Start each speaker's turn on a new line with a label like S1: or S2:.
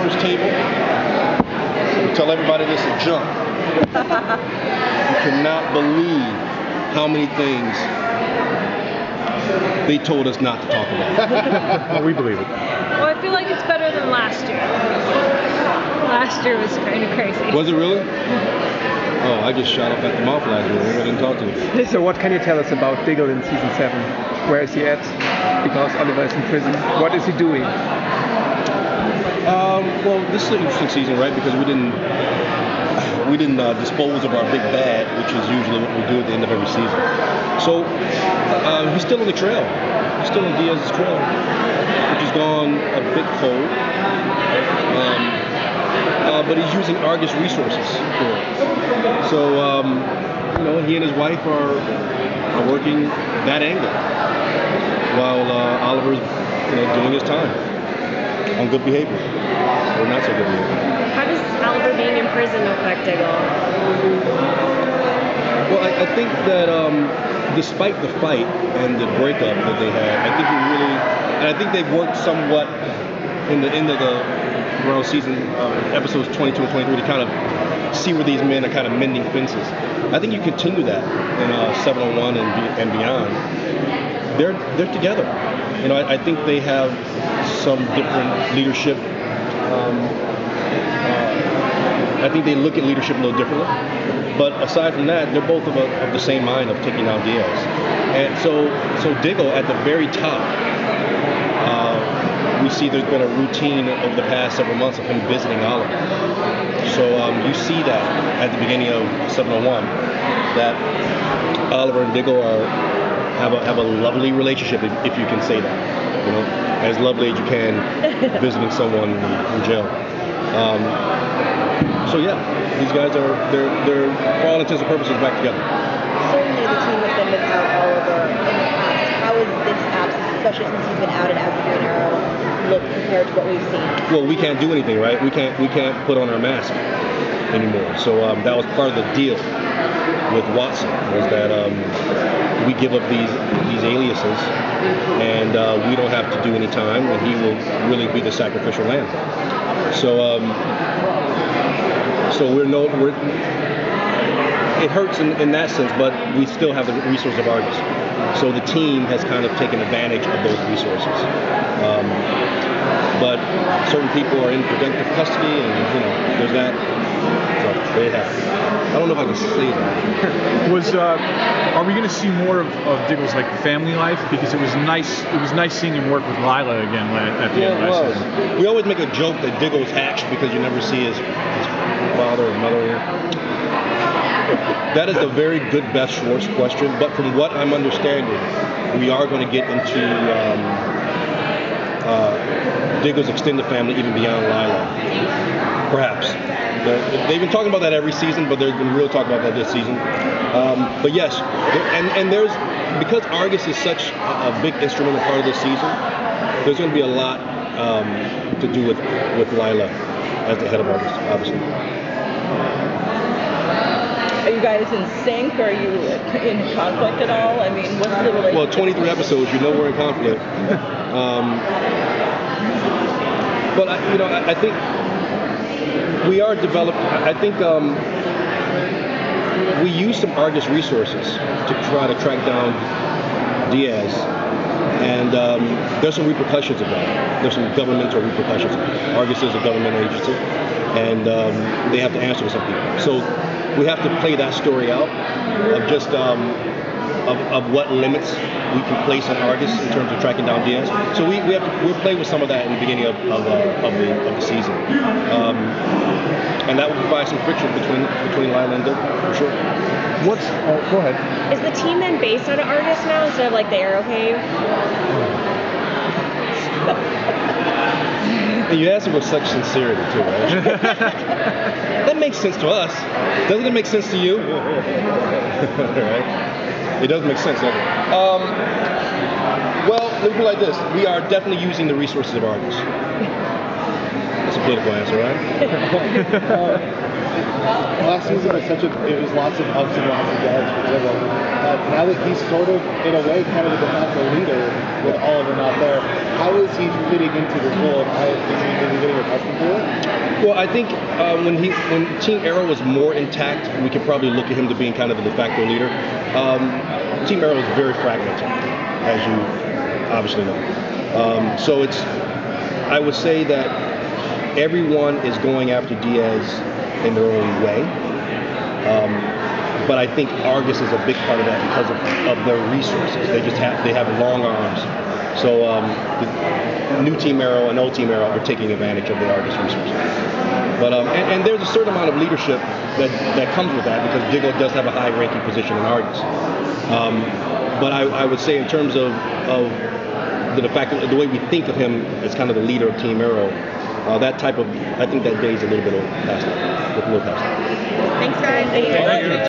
S1: breakfast table. Tell everybody this is junk. You cannot believe how many things they told us not to talk about.
S2: Well, we believe it.
S3: Well, I feel like it's better than last year. Last year was kind of crazy.
S1: Was it really? Oh, I just shot up at the mouth last year. I didn't talk to you.
S2: So what can you tell us about Diggle in season 7? Where is he at? Because Oliver is in prison. What is he doing?
S1: Well, this is an interesting season, right? Because we didn't dispose of our big bad, which is usually what we do at the end of every season. So he's still on the trail. He's still on Diaz's trail, which has gone a bit cold. But he's using Argos resources for it. So he and his wife are working that angle, while Oliver's doing his time on good behavior or not so good behavior.
S3: How does Oliver being in prison affect Diggle?
S1: Well, I think that despite the fight and the breakup that they had, I think they've worked somewhat in the end of the around season episodes 22 and 23 to kind of see where these men are kind of mending fences. I think you continue that in 701 and beyond. They're together. I think they have some different leadership. I think they look at leadership a little differently. But aside from that, they're both of the same mind of taking down Diaz. And so Diggle at the very top. We see there's been a routine over the past several months of him visiting Oliver. So you see that at the beginning of 701, that Oliver and Diggle have a lovely relationship, if you can say that. As lovely as you can visiting someone in jail. So yeah, these guys they're for all intents and purposes back together.
S4: Certainly the team has been without Oliver in the past. How is this absence, especially since he's been outed as the Green Arrow, look compared to what we've seen?
S1: Well, we can't do anything, right? We can't put on our mask anymore. So that was part of the deal with Watson, was that we give up these aliases, and we don't have to do any time, and he will really be the sacrificial lamb. So it hurts in that sense, but we still have the resource of Argos. So the team has kind of taken advantage of those resources. But certain people are in protective custody, and there's that. So they have. I don't know if I can say that.
S5: Are we going to see more of Diggle's family life? Because it was nice. It was nice seeing him work with Lila again at the end of last season.
S1: We always make a joke that Diggle's hatched because you never see his father and mother here. That is a very good Beth Schwartz question, but from what I'm understanding, we are going to get into Diggle's extended family even beyond Lila. Perhaps. They've been talking about that every season, but there's been real talk about that this season. But yes, and there's, because Argos is such a big instrumental part of this season, there's going to be a lot to do with Lila as the head of Argos, obviously.
S4: Are you guys in sync? Are you in conflict at all? I mean, what's the relationship?
S1: Well, 23 episodes, we're in conflict. But I think we are developed. I think we use some Argos resources to try to track down Diaz, and there's some repercussions of that. There's some governmental repercussions of that. Argos is a government agency, and they have to answer to some people. So we have to play that story out of just of what limits we can place on Argos in terms of tracking down Diaz. So we'll play with some of that in the beginning of the season, and that will provide some friction between Lila and Diggle, for sure.
S2: Go ahead.
S3: Is the team then based on Argos now instead of the Arrowcave?
S1: And you ask it with such sincerity too, right? That makes sense to us. Doesn't it make sense to you? Right? It doesn't make sense, does it? Well, let me put it like this. We are definitely using the resources of Argos. That's a political answer, right?
S6: last season was it was lots of ups and lots of downs for Diggle. Now that he's sort of, in a way, kind of the de facto leader with Oliver not there, how is he fitting into this role, and how is he getting accustomed to it?
S1: Well, I think when Team Arrow was more intact, we could probably look at him to being kind of the de facto leader. Team Arrow is very fragmented, as you obviously know. So I would say that everyone is going after Diaz in their own way. But I think Argos is a big part of that because of their resources. They have long arms. So the new Team Arrow and old Team Arrow are taking advantage of the Argos resources. But and there's a certain amount of leadership that comes with that because Diggle does have a high-ranking position in Argos. But I would say in terms of the fact that the way we think of him as kind of the leader of Team Arrow, I think that day is a little bit past that.
S4: Thanks, guys.